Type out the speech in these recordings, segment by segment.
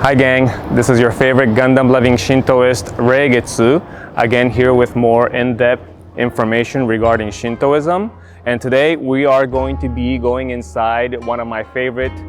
Hi gang, this is your favorite Gundam loving Shintoist, Reigetsu, again here with more in-depth information regarding Shintoism. And today we are going to be going inside one of my favorite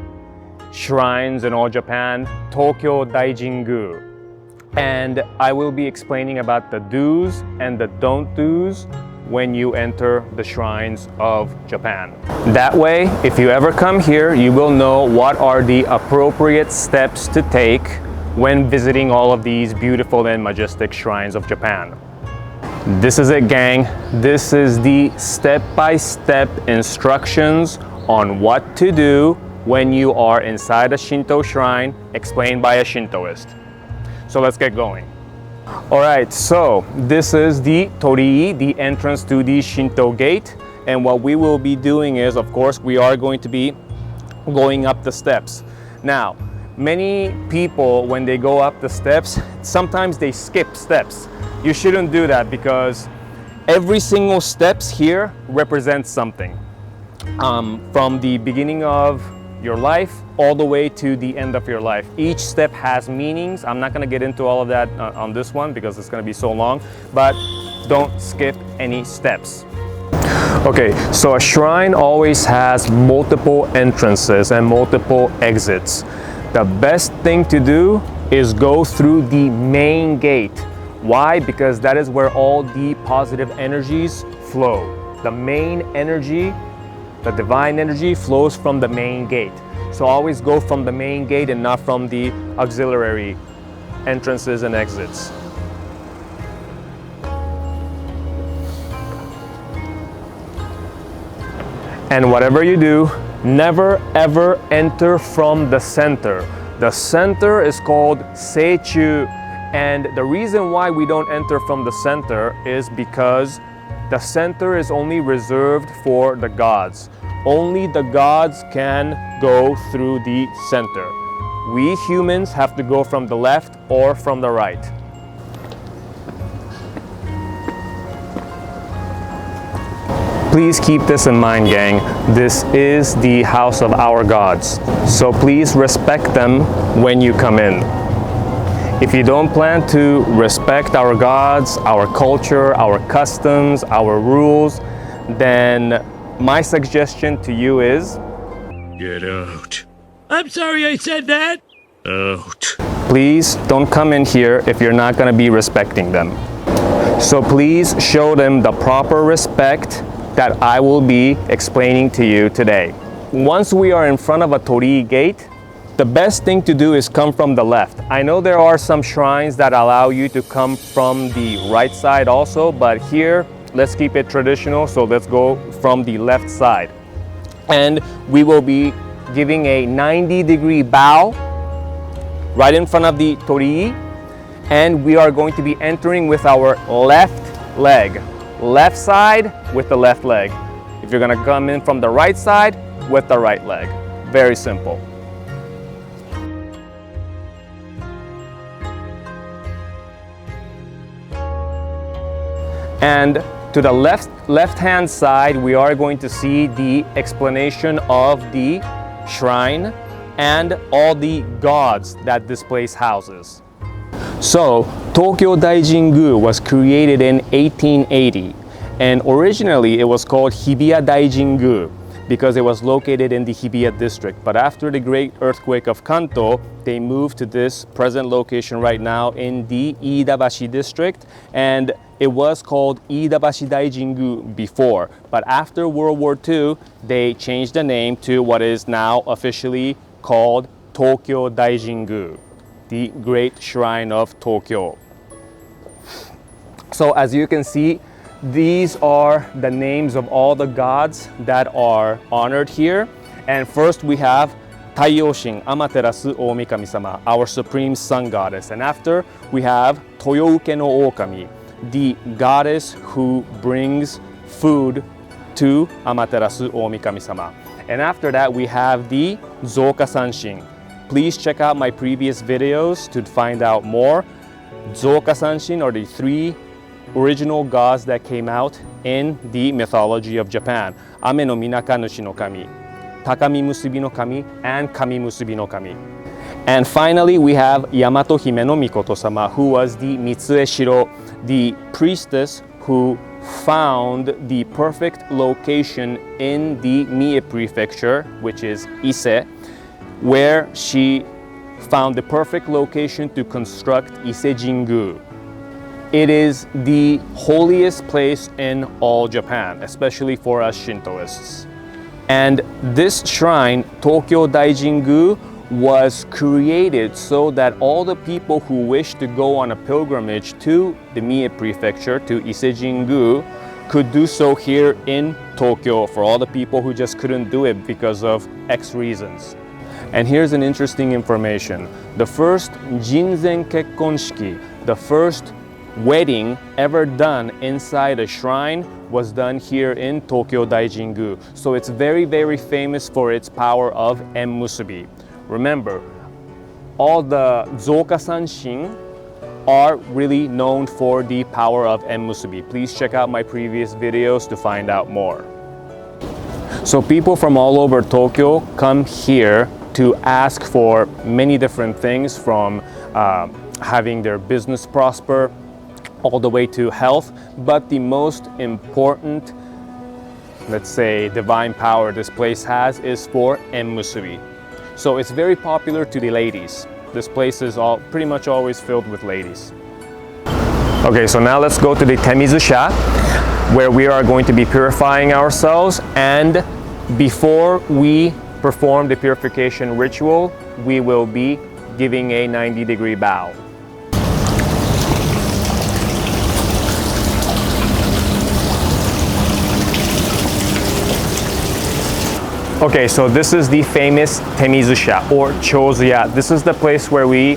shrines in all Japan, Tokyo DAIJINGU. And I will be explaining about the do's and the don't do's when you enter the shrines of Japan. That way, if you ever come here, you will know what are the appropriate steps to take when visiting all of these beautiful and majestic shrines of Japan. This is it, gang. This is the step-by-step instructions on what to do when you are inside a Shinto shrine explained by a Shintoist. So let's get going. All right, so this is the torii, the entrance to the Shinto gate. And what we will be doing is, of course, we are going to be going up the steps. Now, many people, when they go up the steps, sometimes they skip steps. You shouldn't do that because every single steps here represents something. From the beginning of your life all the way to the end of your life. Each step has meanings. I'm not going to get into all of that on this one because it's going to be so long, but don't skip any steps. Okay, so a shrine always has multiple entrances and multiple exits. The best thing to do is go through the main gate. Why? Because that is where all the positive energies flow. The main energy, the divine energy, flows from the main gate. So always go from the main gate and not from the auxiliary entrances and exits. And whatever you do, never ever enter from the center. The center is called Seichu, and the reason why we don't enter from the center is because the center is only reserved for the gods. Only the gods can go through the center. We humans have to go from the left or from the right. Please keep this in mind, gang. This is the house of our gods. So please respect them when you come in. If you don't plan to respect our gods, our culture, our customs, our rules, then my suggestion to you is... Get out. I'm sorry I said that. Out. Please don't come in here if you're not going to be respecting them. So please show them the proper respect that I will be explaining to you today. Once we are in front of a torii gate, the best thing to do is come from the left. I know there are some shrines that allow you to come from the right side also, but here, let's keep it traditional, so let's go from the left side. And we will be giving a 90-degree bow right in front of the torii, and we are going to be entering with our left leg. Left side with the left leg. If you're gonna come in from the right side, with the right leg. Very simple. And to the left-hand side, we are going to see the explanation of the shrine and all the gods that this place houses. So, Tokyo DAIJINGU was created in 1880, and originally it was called Hibiya DAIJINGU because it was located in the Hibiya district. But after the great earthquake of Kanto, they moved to this present location right now in the Iidabashi district, and it was called Iidabashi DAIJINGU before. But after World War II, they changed the name to what is now officially called Tokyo DAIJINGU, the Great Shrine of Tokyo. So as you can see, these are the names of all the gods that are honored here. And first we have Taiyoshin Amaterasu Omikami-sama, our supreme sun goddess. And after we have Toyouke no Okami, the goddess who brings food to Amaterasu Omikami-sama. And after that we have the Zoka Sanshin. Please check out my previous videos to find out more. Zoka Sanshin are the three original gods that came out in the mythology of Japan. Ame no Minaka Nushi no Kami, Takami Musubi no Kami, and Kami Musubi no Kami. And finally, we have Yamato Hime no Mikoto-sama, who was the Mitsue Shiro, the priestess who found the perfect location in the Mie prefecture, which is Ise, where she found the perfect location to construct Ise-jingu. It is the holiest place in all Japan, especially for us Shintoists. And this shrine, Tokyo DAIJINGU, was created so that all the people who wish to go on a pilgrimage to the Mie prefecture, to Ise-jingu, could do so here in Tokyo for all the people who just couldn't do it because of X reasons. And here's an interesting information. The first Jinzen Kekkonshiki, the first wedding ever done inside a shrine, was done here in Tokyo DAIJINGU. So it's very, very famous for its power of enmusubi. Remember, all the Zoka-sanshin are really known for the power of enmusubi. Please check out my previous videos to find out more. So people from all over Tokyo come here to ask for many different things, from having their business prosper all the way to health. But the most important, let's say, divine power this place has is for enmusubi. So it's very popular to the ladies. This place is pretty much always filled with ladies. Okay, so now let's go to the Temizusha, where we are going to be purifying ourselves. And before we perform the purification ritual, we will be giving a 90-degree bow. Okay, so this is the famous Temizusha, or Chozuya. This is the place where we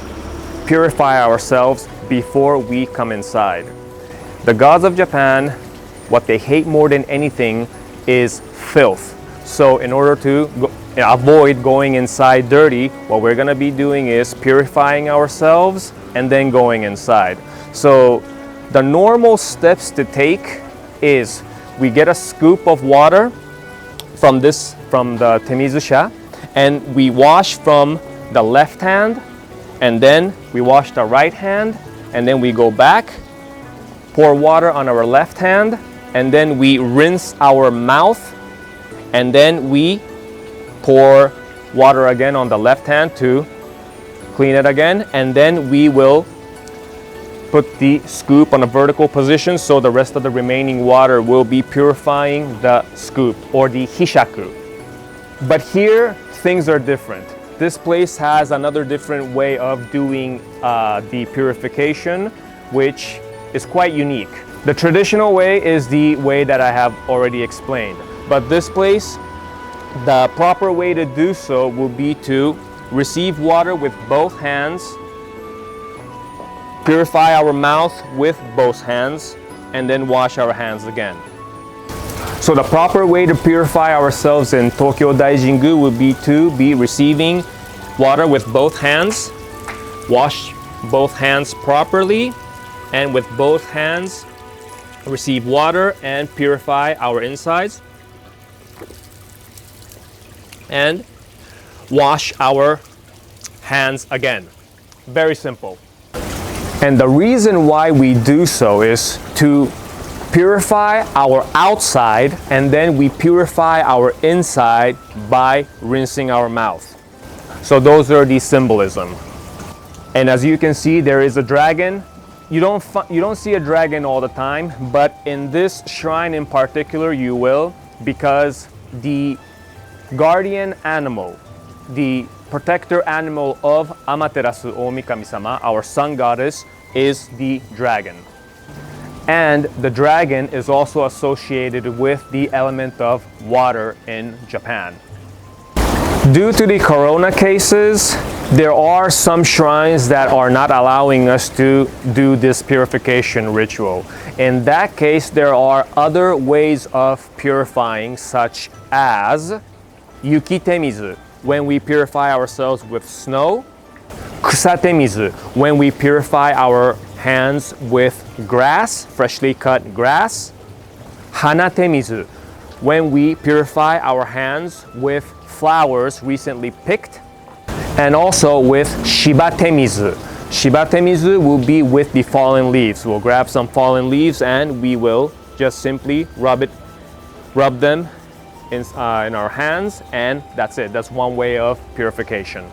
purify ourselves before we come inside. The gods of Japan, what they hate more than anything is filth. So in order to avoid going inside dirty, what we're gonna be doing is purifying ourselves and then going inside. So the normal steps to take is we get a scoop of water from the Temizusha, and we wash from the left hand, and then we wash the right hand, and then we go back, pour water on our left hand, and then we rinse our mouth, and then we pour water again on the left hand to clean it again, and then we will put the scoop on a vertical position, so the rest of the remaining water will be purifying the scoop, or the hishaku. But here things are different. This place has another different way of doing the purification, which is quite unique. The traditional way is the way that I have already explained, but this place, the proper way to do so will be to receive water with both hands, purify our mouth with both hands, and then wash our hands again. So the proper way to purify ourselves in Tokyo DAIJINGU would be to be receiving water with both hands, wash both hands properly, and with both hands receive water and purify our insides, and wash our hands again. Very simple. And the reason why we do so is to purify our outside, and then we purify our inside by rinsing our mouth. So those are the symbolism. And as you can see, there is a dragon. You don't see a dragon all the time, but in this shrine in particular you will, because the guardian animal, the protector animal of Amaterasu Omikami-sama, our sun goddess, is the dragon. And the dragon is also associated with the element of water in Japan. Due to the corona cases, there are some shrines that are not allowing us to do this purification ritual. In that case, there are other ways of purifying, such as Yukitemizu, when we purify ourselves with snow; Kusatemizu, when we purify our hands with grass, freshly cut grass; Hanatemizu, when we purify our hands with flowers recently picked; and also with shibatemizu. Shibatemizu will be with the fallen leaves. We'll grab some fallen leaves and we will just simply rub them in our hands, and that's it. That's one way of purification.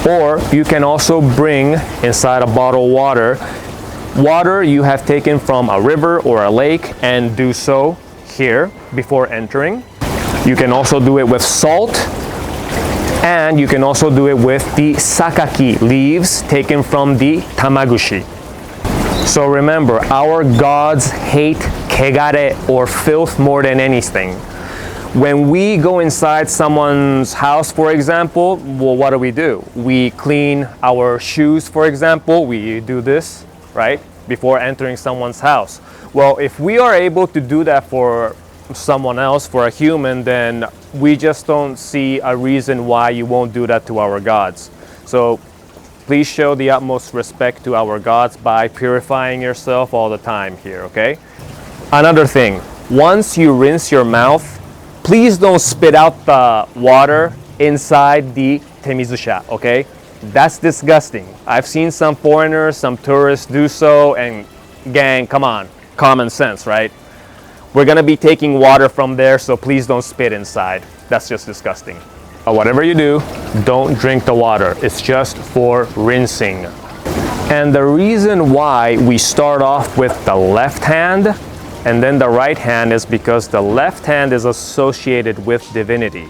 Or you can also bring inside a bottle water you have taken from a river or a lake, and do so here before entering. You can also do it with salt, and you can also do it with the sakaki leaves taken from the tamagushi. So remember, our gods hate kegare or filth more than anything. When we go inside someone's house, for example, well, what do? We clean our shoes, for example. We do this, right, before entering someone's house. Well, if we are able to do that for someone else, for a human, then we just don't see a reason why you won't do that to our gods. So please show the utmost respect to our gods by purifying yourself all the time here, okay? Another thing, once you rinse your mouth, please don't spit out the water inside the temizusha, okay? That's disgusting. I've seen some foreigners, some tourists do so, and gang, come on, common sense, right? We're gonna be taking water from there, so please don't spit inside. That's just disgusting. Whatever you do, don't drink the water. It's just for rinsing. And the reason why we start off with the left hand and then the right hand is because the left hand is associated with divinity.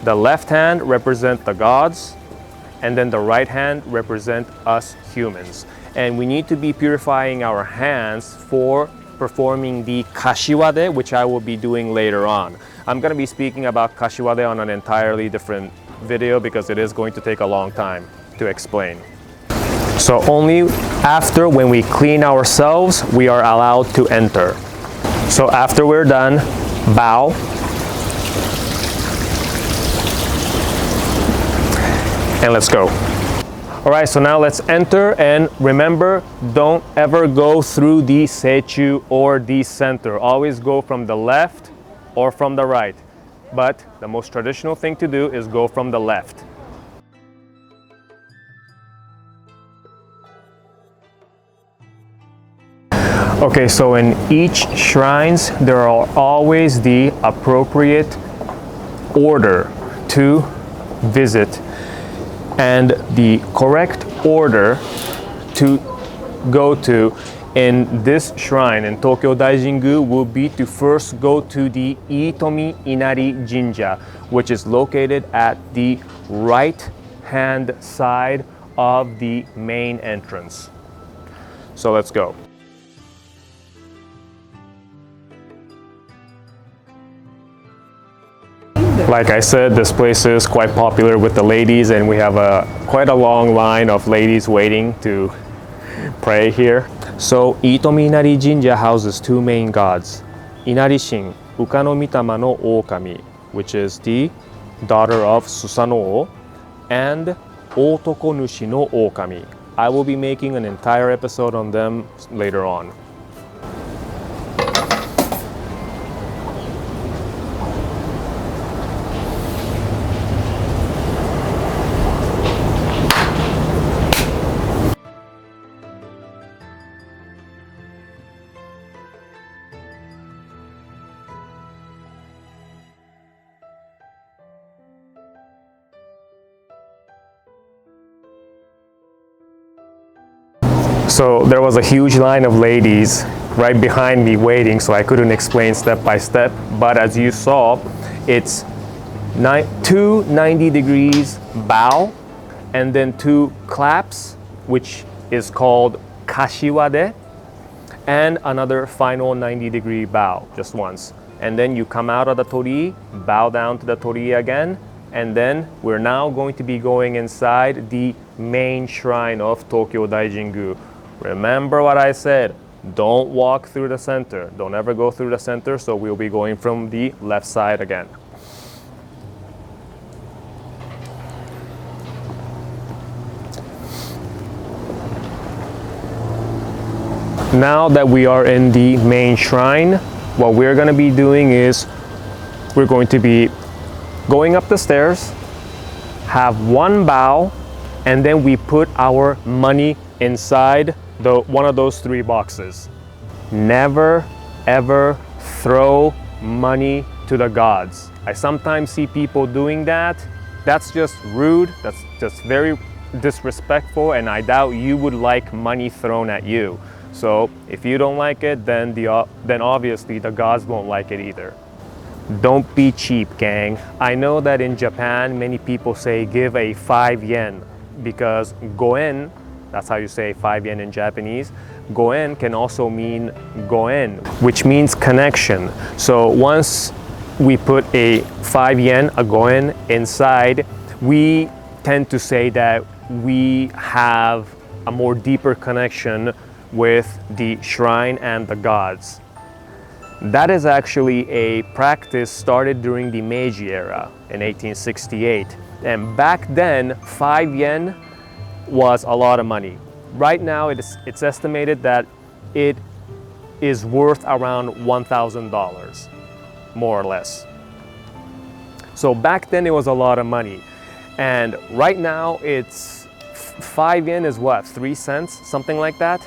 The left hand represents the gods, and then the right hand represents us humans. And we need to be purifying our hands for performing the kashiwade, which I will be doing later on. I'm going to be speaking about kashiwade on an entirely different video because it is going to take a long time to explain. So only after, when we clean ourselves, we are allowed to enter. So after we're done, bow. And let's go. All right, so now let's enter, and remember, don't ever go through the seichu or the center. Always go from the left or from the right. But the most traditional thing to do is go from the left. Okay, so in each shrines, there are always the appropriate order to visit. And the correct order to go to in this shrine in Tokyo Daijingu will be to first go to the Iitomi Inari Jinja, which is located at the right hand side of the main entrance. So let's go. Like I said, this place is quite popular with the ladies, and we have quite a long line of ladies waiting to pray here. So Iitomi Inari Jinja houses two main gods, Inari-shin, Uka no Mitama no Okami, which is the daughter of Susanoo, and Otoko Nushi no Okami. I will be making an entire episode on them later on. So there was a huge line of ladies right behind me waiting, so I couldn't explain step by step. But as you saw, it's two 90 degrees bow and then two claps, which is called kashiwade, and another final 90-degree bow, just once. And then you come out of the torii, bow down to the torii again, and then we're now going to be going inside the main shrine of Tokyo Daijingu. Remember what I said, don't walk through the center. Don't ever go through the center, so we'll be going from the left side again. Now that we are in the main shrine, what we're going to be doing is we're going to be going up the stairs, have one bow, and then we put our money inside one of those 3 boxes. Never ever throw money to the gods. I sometimes see people doing that. That's just rude, that's just very disrespectful, and I doubt you would like money thrown at you. So if you don't like it, then obviously the gods won't like it either. Don't be cheap, gang. I know that in Japan, many people say give a 5 yen, because goen, that's how you say 5 yen in Japanese, goen can also mean goen, which means connection. So once we put a 5 yen, a goen, inside, we tend to say that we have a more deeper connection with the shrine and the gods. That is actually a practice started during the Meiji era in 1868. And back then, 5 yen was a lot of money. Right now, it's estimated that it is worth around $1,000, more or less. So back then, it was a lot of money. And right now, it's 5 yen is what, 3 cents, something like that?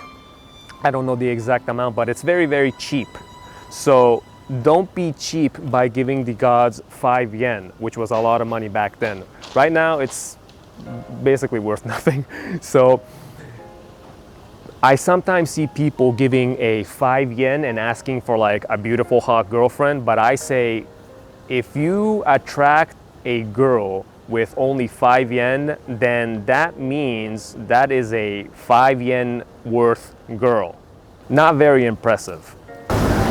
I don't know the exact amount, but it's very, very cheap. So don't be cheap by giving the gods 5 yen, which was a lot of money back then. Right now, it's basically worth nothing. So I sometimes see people giving a 5 yen and asking for like a beautiful hot girlfriend, but I say, if you attract a girl with only 5 yen, then that means that is a 5 yen worth girl. Not very impressive.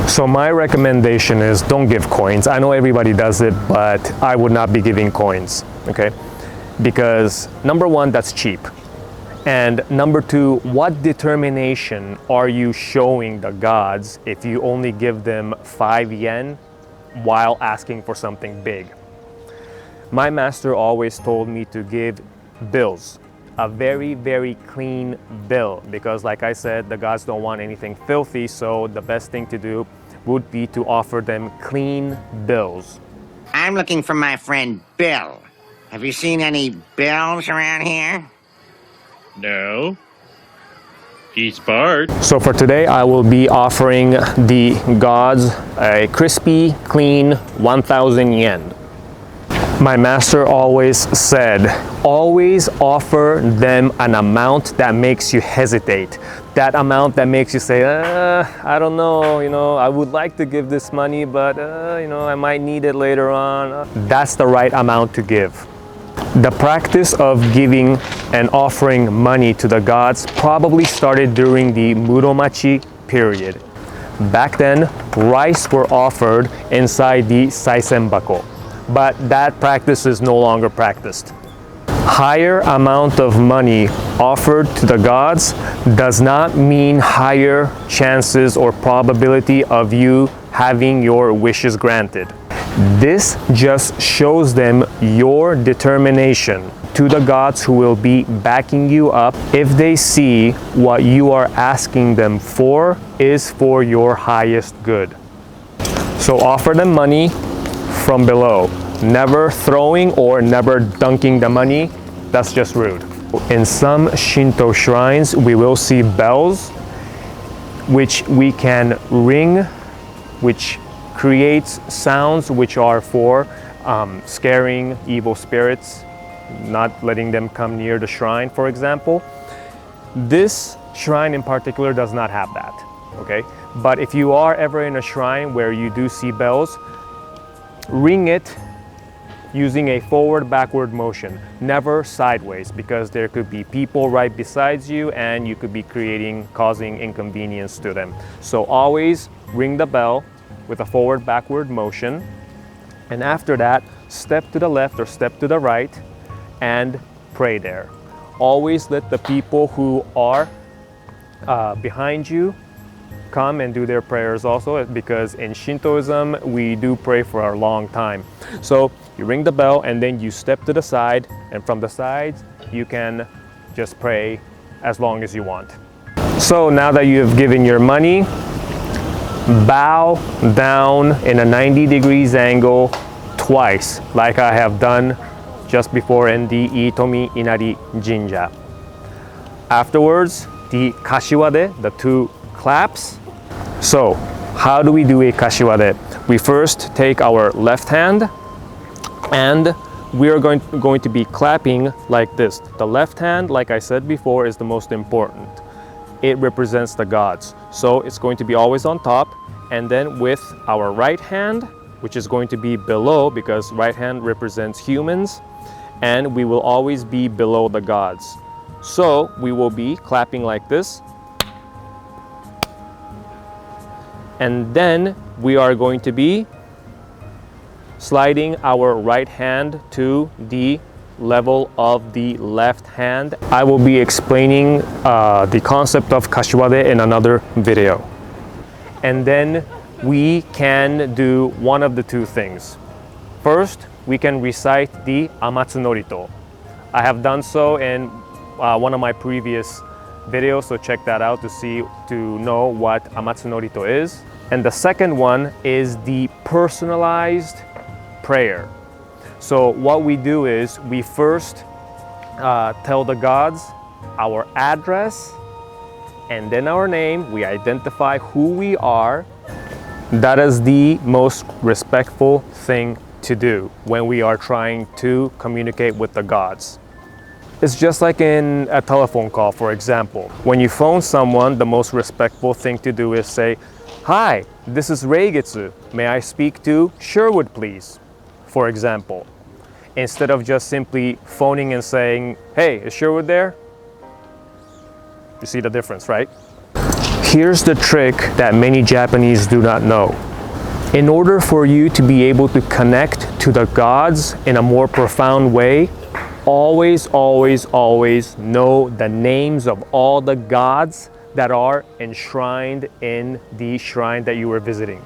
So my recommendation is don't give coins. I know everybody does it, but I would not be giving coins, okay? Because number one, that's cheap. And number two, what determination are you showing the gods if you only give them 5 yen while asking for something big? My master always told me to give bills, a very, very clean bill, because like I said, the gods don't want anything filthy, so the best thing to do would be to offer them clean bills. I'm looking for my friend Bill. Have you seen any bills around here? No. He's barred. So for today, I will be offering the gods a crispy, clean 1,000 yen. My master always said, always offer them an amount that makes you hesitate. That amount that makes you say, I don't know, I would like to give this money, but I might need it later on. That's the right amount to give. The practice of giving and offering money to the gods probably started during the Muromachi period. Back then, rice were offered inside the saisenbako, but that practice is no longer practiced. Higher amount of money offered to the gods does not mean higher chances or probability of you having your wishes granted. This just shows them your determination to the gods, who will be backing you up if they see what you are asking them for is for your highest good. So offer them money from below. Never throwing or never dunking the money. That's just rude. In some Shinto shrines, we will see bells which we can ring, which creates sounds which are for scaring evil spirits, not letting them come near the shrine, for example. This shrine in particular does not have that, okay? But if you are ever in a shrine where you do see bells, ring it using a forward-backward motion, never sideways, because there could be people right beside you and you could be causing inconvenience to them. So always ring the bell with a forward-backward motion, and after that, step to the left or step to the right and pray there. Always let the people who are behind you come and do their prayers also, because in Shintoism, we do pray for a long time. So you ring the bell and then you step to the side, and from the sides, you can just pray as long as you want. So now that you have given your money, bow down in a 90 degrees angle twice, like I have done just before in the Itomi Inari Jinja. Afterwards, the kashiwade, the two claps. So, how do we do a kashiwade? We first take our left hand and we are going to be clapping like this. The left hand, like I said before, is the most important. It represents the gods. So it's going to be always on top, and then with our right hand, which is going to be below because right hand represents humans, and we will always be below the gods. So we will be clapping like this. And then we are going to be sliding our right hand to the level of the left hand. I will be explaining the concept of kashiwade in another video. And then we can do one of the two things. First, we can recite the Amatsunorito. I have done so in one of my previous videos, so check that out to know what Amatsunorito is. And the second one is the personalized prayer. So what we do is we first tell the gods our address and then our name. We identify who we are. That is the most respectful thing to do when we are trying to communicate with the gods. It's just like in a telephone call, for example. When you phone someone, the most respectful thing to do is say, "Hi, this is Reigetsu. May I speak to Sherwood, please?" For example, instead of just simply phoning and saying, "Hey, is Sherwood there?" You see the difference, right? Here's the trick that many Japanese do not know. In order for you to be able to connect to the gods in a more profound way, always, always, always know the names of all the gods that are enshrined in the shrine that you were visiting.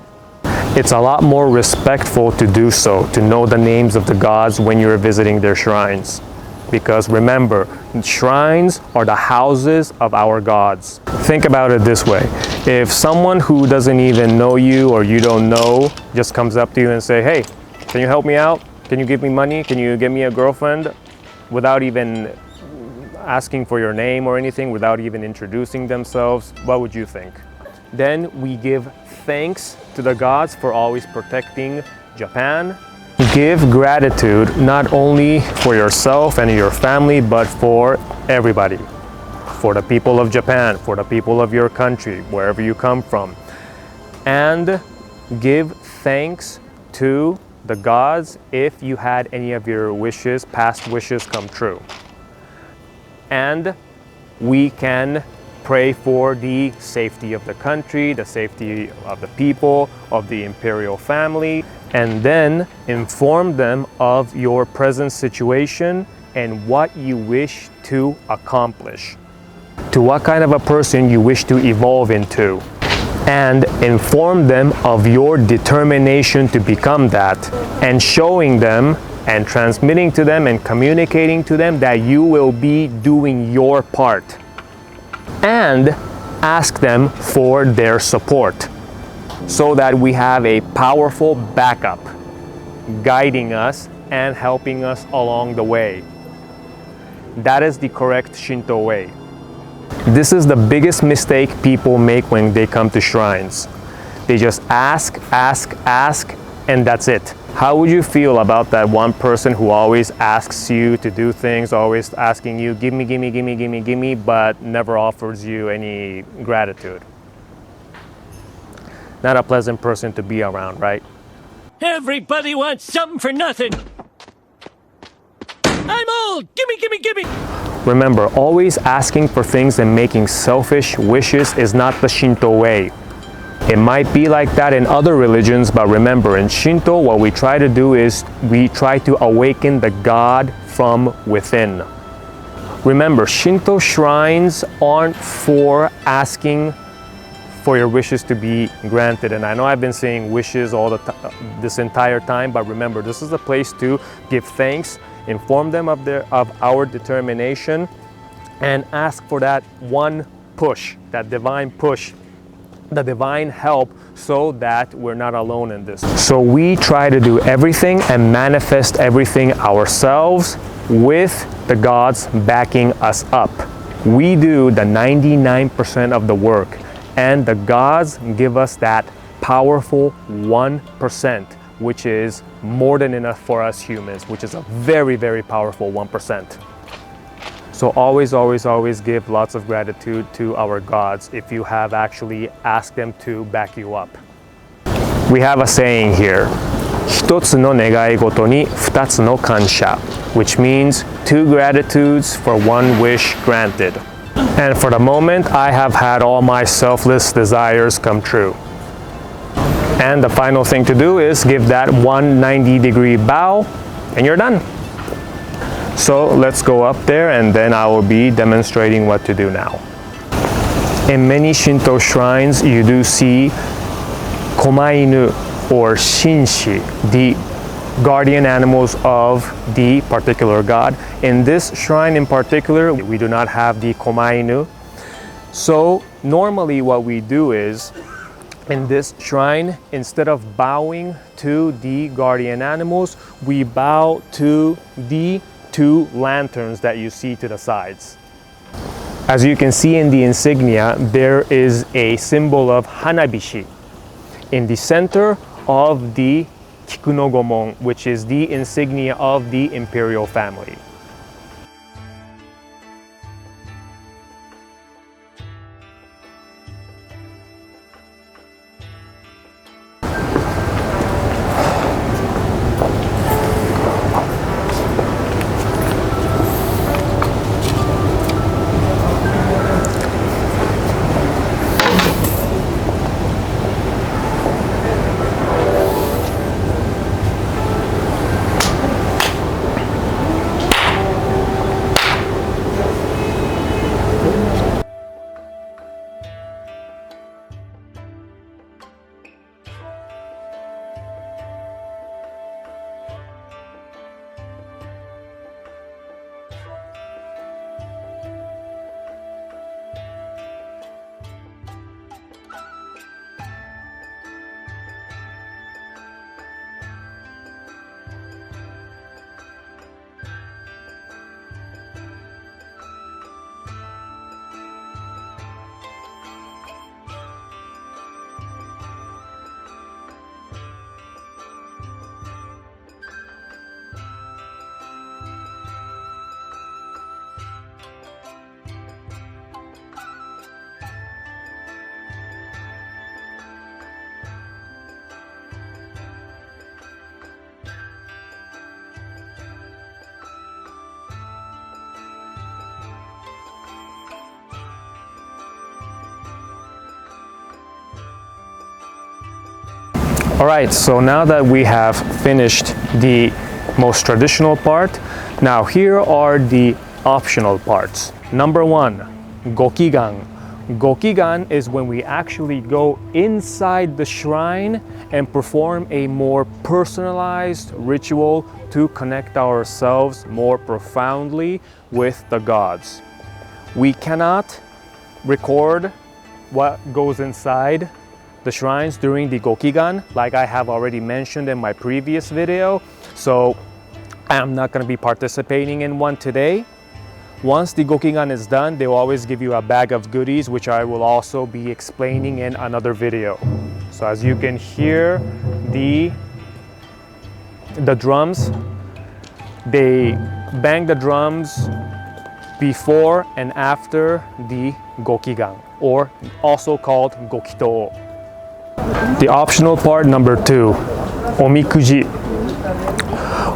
It's a lot more respectful to do so, to know the names of the gods when you're visiting their shrines. Because remember, shrines are the houses of our gods. Think about it this way. If someone who doesn't even know you or you don't know just comes up to you and say, "Hey, can you help me out? Can you give me money? Can you get me a girlfriend?" Without even asking for your name or anything, without even introducing themselves, what would you think? Then we give thanks to the gods for always protecting Japan. Give gratitude not only for yourself and your family, but for everybody. For the people of Japan, for the people of your country, wherever you come from. And give thanks to the gods if you had any of your wishes, past wishes, come true. And we can pray for the safety of the country, the safety of the people, of the imperial family, and then inform them of your present situation and what you wish to accomplish, to what kind of a person you wish to evolve into, and inform them of your determination to become that, and showing them and transmitting to them and communicating to them that you will be doing your part. And ask them for their support so that we have a powerful backup guiding us and helping us along the way. That is the correct Shinto way. This is the biggest mistake people make when they come to shrines. They just ask, and that's it. How would you feel about that one person who always asks you to do things, always asking you, give me, but never offers you any gratitude? Not a pleasant person to be around, right? Everybody wants something for nothing. I'm old. Gimme. Remember, always asking for things and making selfish wishes is not the Shinto way. It might be like that in other religions, but remember, in Shinto, what we try to do is we try to awaken the God from within. Remember, Shinto shrines aren't for asking for your wishes to be granted. And I know I've been saying wishes this entire time, but remember, this is a place to give thanks, inform them of our determination, and ask for that one push, that divine push the divine help so that we're not alone in this. So we try to do everything and manifest everything ourselves with the gods backing us up. We do the 99% of the work, and the gods give us that powerful 1%, which is more than enough for us humans, which is a very, very powerful 1%. So always, always, always give lots of gratitude to our gods if you have actually asked them to back you up. We have a saying here, 一つの願い事に二つの感謝, which means 2 gratitudes for 1 wish granted. And for the moment, I have had all my selfless desires come true. And the final thing to do is give that 190-degree bow, and you're done. So let's go up there, and then I will be demonstrating what to do now. In many Shinto shrines, you do see komainu or shinshi, the guardian animals of the particular god. In this shrine in particular, we do not have the komainu. So normally what we do is, in this shrine, instead of bowing to the guardian animals, we bow to the 2 lanterns that you see to the sides. As you can see in the insignia, there is a symbol of hanabishi in the center of the Kikunogomon, which is the insignia of the imperial family. Alright, so now that we have finished the most traditional part, now here are the optional parts. Number 1, Gokigan. Gokigan is when we actually go inside the shrine and perform a more personalized ritual to connect ourselves more profoundly with the gods. We cannot record what goes inside the shrines during the Gokigan, like I have already mentioned in my previous video, so I'm not going to be participating in one today. Once the Gokigan is done, they will always give you a bag of goodies, which I will also be explaining in another video. So as you can hear the drums, they bang the drums before and after the Gokigan, or also called Gokito. The optional part number 2, Omikuji.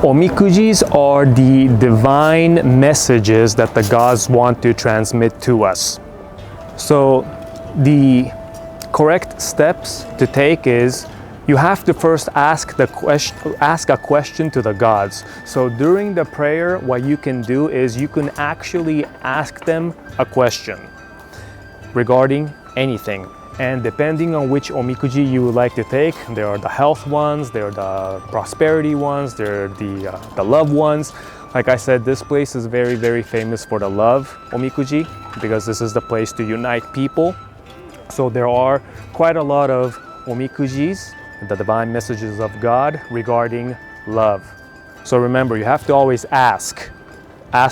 Omikujis are the divine messages that the gods want to transmit to us. So the correct steps to take is, you have to first ask a question to the gods. So during the prayer, what you can do is you can actually ask them a question regarding anything. And depending on which omikuji you would like to take, there are the health ones, there are the prosperity ones, there are the love ones. Like I said, this place is very, very famous for the love omikuji, because this is the place to unite people. So there are quite a lot of omikujis, the divine messages of God regarding love. So remember, you have to always ask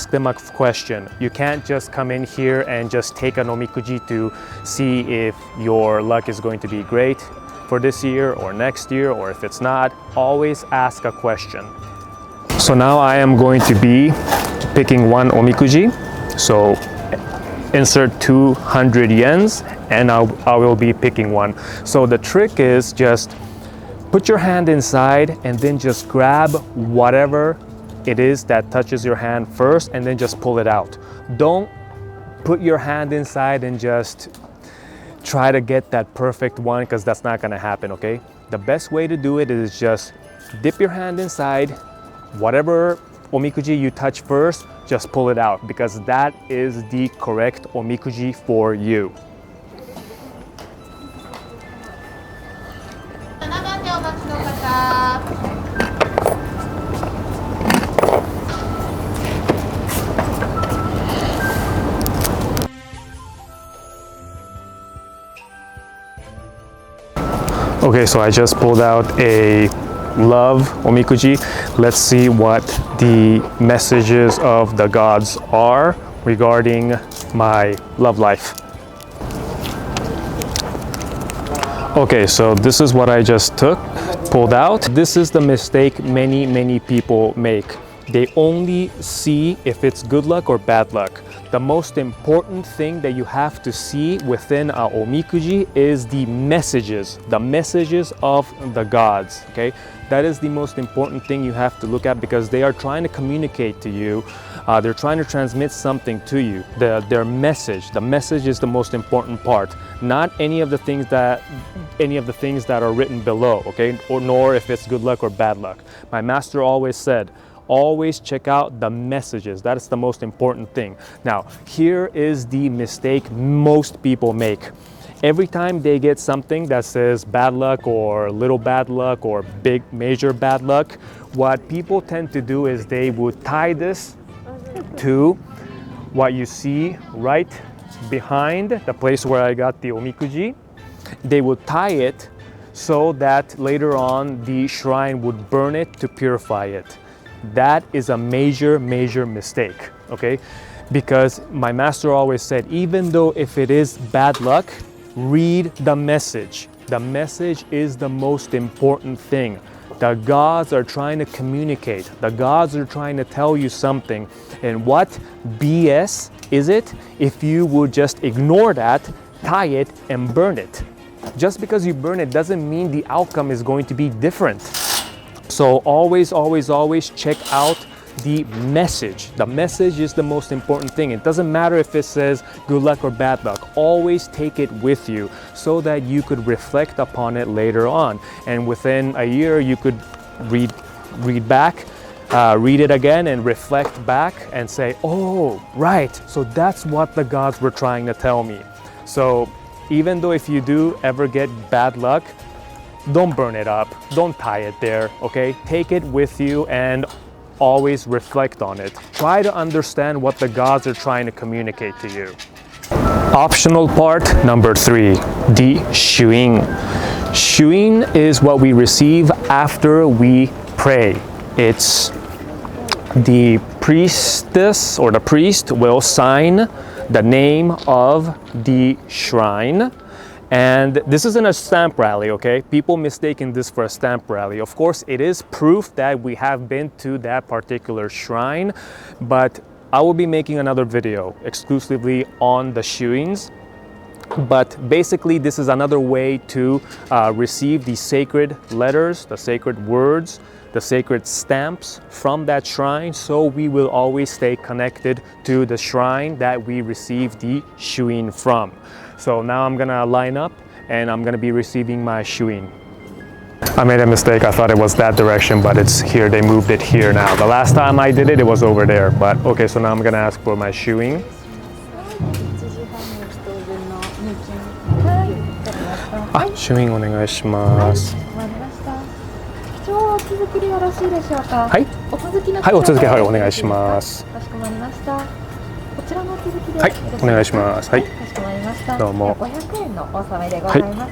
them a question. You can't just come in here and just take an omikuji to see if your luck is going to be great for this year or next year, or if it's not. Always ask a question. So now I am going to be picking one omikuji. So insert 200 yens and I will be picking one. So the trick is just put your hand inside and then just grab whatever it is that touches your hand first and then just pull it out. Don't put your hand inside and just try to get that perfect one, because that's not going to happen, okay? The best way to do it is just dip your hand inside, whatever omikuji you touch first, just pull it out, because that is the correct omikuji for you. Okay, so I just pulled out a love omikuji. Let's see what the messages of the gods are regarding my love life. Okay, so this is what I just pulled out. This is the mistake many people make. They only see if it's good luck or bad luck. The most important thing that you have to see within a omikuji is the messages of the gods, okay? That is the most important thing you have to look at, because they are trying to communicate to you. They're trying to transmit something to you. Their message. The message is the most important part, not any of the things that are written below, okay? Or nor if it's good luck or bad luck. My master always said, always check out the messages. That is the most important thing. Now, here is the mistake most people make. Every time they get something that says bad luck or little bad luck or big major bad luck, what people tend to do is they would tie this to what you see right behind the place where I got the omikuji. They would tie it so that later on the shrine would burn it to purify it. That is a major mistake, okay? Because my master always said, even though if it is bad luck, read the message. The message is the most important thing. The gods are trying to communicate. The gods are trying to tell you something. And what BS is it if you would just ignore that, tie it, and burn it? Just because you burn it doesn't mean the outcome is going to be different. So always check out the message. The message is the most important thing. It doesn't matter if it says good luck or bad luck. Always take it with you so that you could reflect upon it later on. And within a year, you could read back, read it again and reflect back and say, oh, right. So that's what the gods were trying to tell me. So even though if you do ever get bad luck, don't burn it up, don't tie it there, okay? Take it with you and always reflect on it. Try to understand what the gods are trying to communicate to you. Optional part number 3, the shuin. Shuin is what we receive after we pray. It's the priestess or the priest will sign the name of the shrine. And this isn't a stamp rally, okay? People mistaking this for a stamp rally. Of course, it is proof that we have been to that particular shrine, but I will be making another video exclusively on the shuins. But basically, this is another way to receive the sacred letters, the sacred words, the sacred stamps from that shrine, so we will always stay connected to the shrine that we receive the shuin from. So now I'm gonna line up and I'm gonna be receiving my shuin. I made a mistake. I thought it was that direction, but it's here. They moved it here now. The last time I did it, it was over there. But okay, so now I'm gonna ask for my shuin. Shuin お願いします。お続きでよろしいでしょうか。はい。お続きのはい、お続きはいお願いします。かしこまりました。おちらの続きではい、お願いします。はい、かしこまりました。どうも500円のお納めでございます。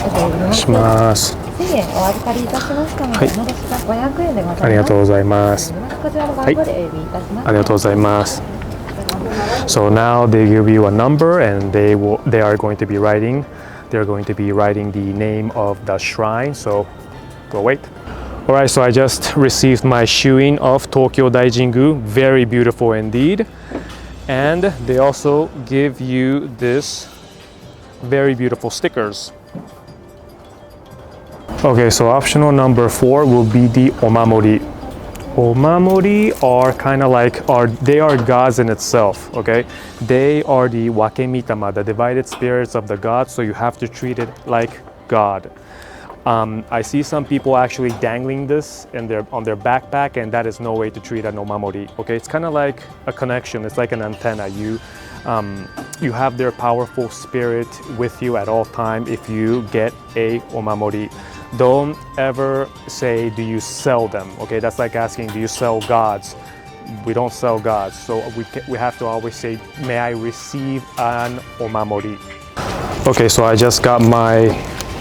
お願いします。1000円お預かりいたしましたので、はい、お戻しが500円でございます。ありがとうございます。こちらの番号でお呼びいたします。ありがとうございます。So now they give you a number and they are going to be writing the name of the shrine. So go wait. Alright, so I just received my shuin of Tokyo Daijingu. Very beautiful indeed. And they also give you this very beautiful stickers. Okay, so optional number 4 will be the omamori. Omamori are kind of like, they are gods in itself, okay? They are the wakemitama, the divided spirits of the gods, so you have to treat it like God. I see some people actually dangling this on their backpack, and that is no way to treat an omamori, okay? It's kind of like a connection, it's like an antenna. You have their powerful spirit with you at all time if you get a omamori. Don't ever say, do you sell them? Okay, that's like asking, do you sell gods? We don't sell gods, so we have to always say, may I receive an omamori? Okay, so I just got my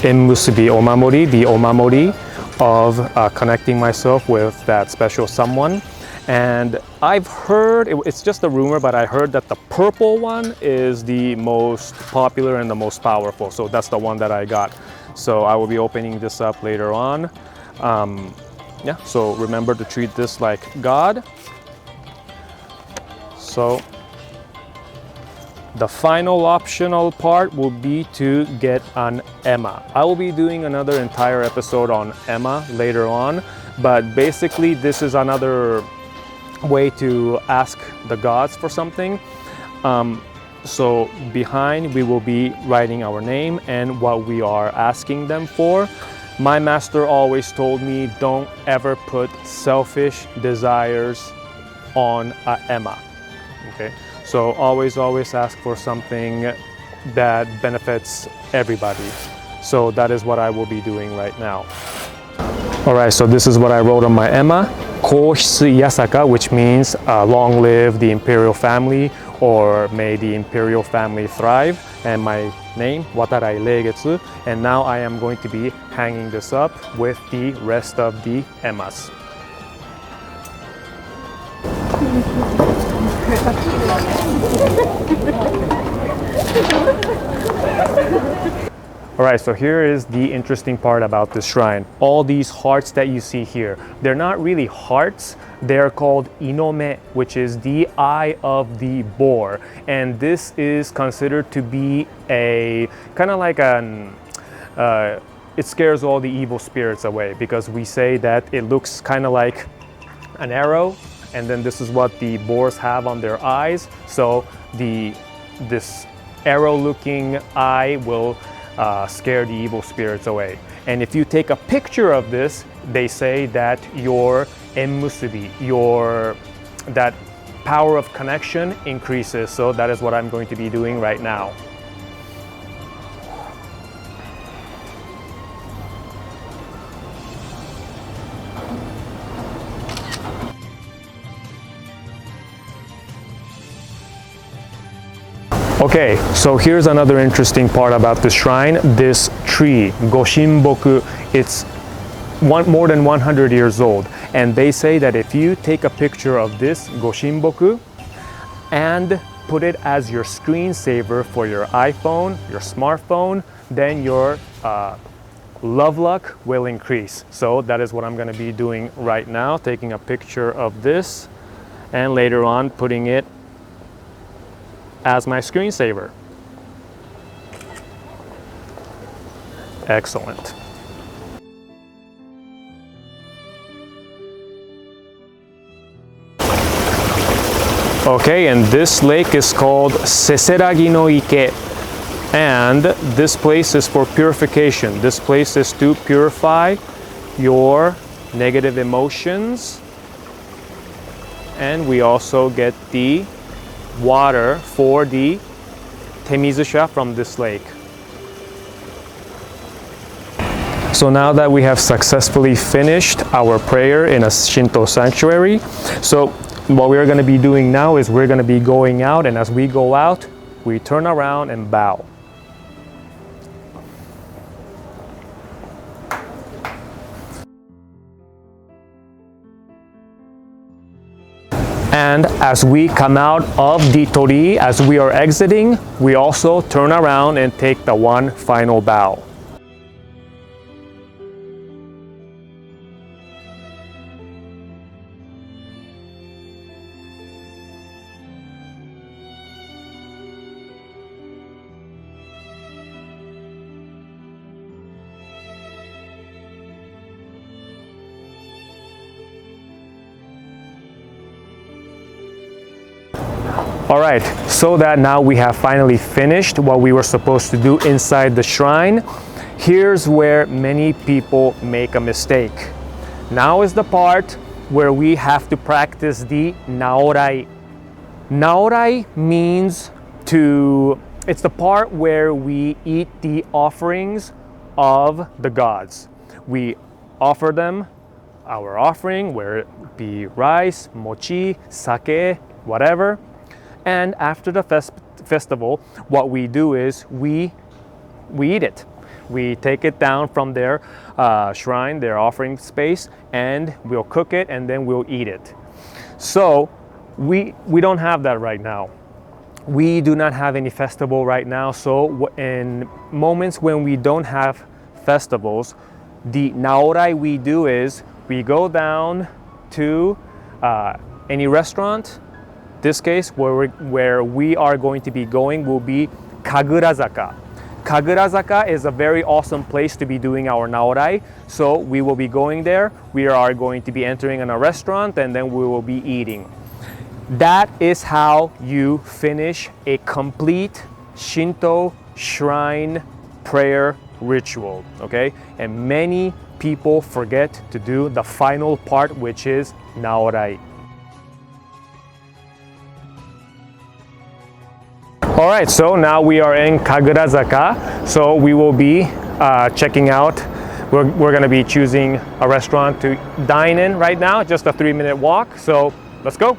Enmusubi omamori, the omamori of connecting myself with that special someone. And I've heard, it's just a rumor, but I heard that the purple one is the most popular and the most powerful. So that's the one that I got. So I will be opening this up later on. Yeah, so remember to treat this like God. So the final optional part will be to get an Emma. I will be doing another entire episode on Emma later on, but basically this is another way to ask the gods for something. So behind we will be writing our name and what we are asking them for. My master always told me, don't ever put selfish desires on a Emma. Okay, so always ask for something that benefits everybody. So that is what I will be doing right now. Alright, so this is what I wrote on my Emma. Kohisu Yasaka, which means long live the imperial family, or may the imperial family thrive. And my name, Watarai Reigetsu. And now I am going to be hanging this up with the rest of the Emmas. Alright, so here is the interesting part about this shrine. All these hearts that you see here, they're not really hearts, they're called inome, which is the eye of the boar. And this is considered to be a kind of like an, it scares all the evil spirits away, because we say that it looks kind of like an arrow, and then this is what the boars have on their eyes. So this arrow looking eye will scare the evil spirits away. And if you take a picture of this, they say that your enmusubi, that power of connection increases. So that is what I'm going to be doing right now. Okay, so here's another interesting part about the shrine. This tree, Goshinboku, it's more than 100 years old. And they say that if you take a picture of this Goshinboku and put it as your screensaver for your iPhone, your smartphone, then your love luck will increase. So that is what I'm going to be doing right now, taking a picture of this and later on putting it as my screensaver. Excellent. Okay, and this lake is called Seseragi no Ike. And this place is for purification. This place is to purify your negative emotions. And we also get the water for the temizusha from this lake. So now that we have successfully finished our prayer in a Shinto sanctuary, so what we're going to be doing now is we're going to be going out, and as we go out, we turn around and bow. And as we come out of the torii, as we are exiting, we also turn around and take the one final bow. All right, so that now we have finally finished what we were supposed to do inside the shrine. Here's where many people make a mistake. Now is the part where we have to practice the naorai. Naorai means it's the part where we eat the offerings of the gods. We offer them our offering, whether it be rice, mochi, sake, whatever. And after the festival, what we do is we eat it. We take it down from their shrine, their offering space, and we'll cook it and then we'll eat it. So we don't have that right now. We do not have any festival right now. So in moments when we don't have festivals, the naorai we do is we go down to any restaurant. This case, where we are going to be going will be Kagurazaka. Kagurazaka is a very awesome place to be doing our naorai. So we will be going there. We are going to be entering in a restaurant and then we will be eating. That is how you finish a complete Shinto shrine prayer ritual, okay? And many people forget to do the final part, which is naorai. All right, so now we are in Kagurazaka. So we will be checking out. We're gonna be choosing a restaurant to dine in right now, just a 3-minute walk. So let's go.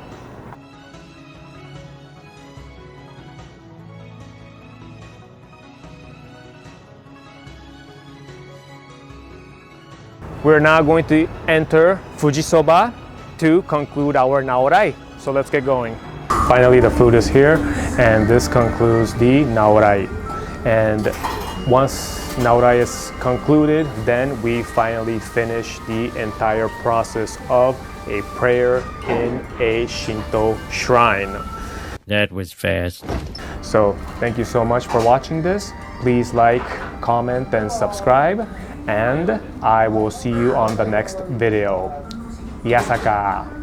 We're now going to enter Fujisoba to conclude our naorai. So let's get going. Finally, the food is here, and this concludes the naorai. And once naorai is concluded, then we finally finish the entire process of a prayer in a Shinto shrine. That was fast. So thank you so much for watching this. Please like, comment, and subscribe. And I will see you on the next video. Yasaka!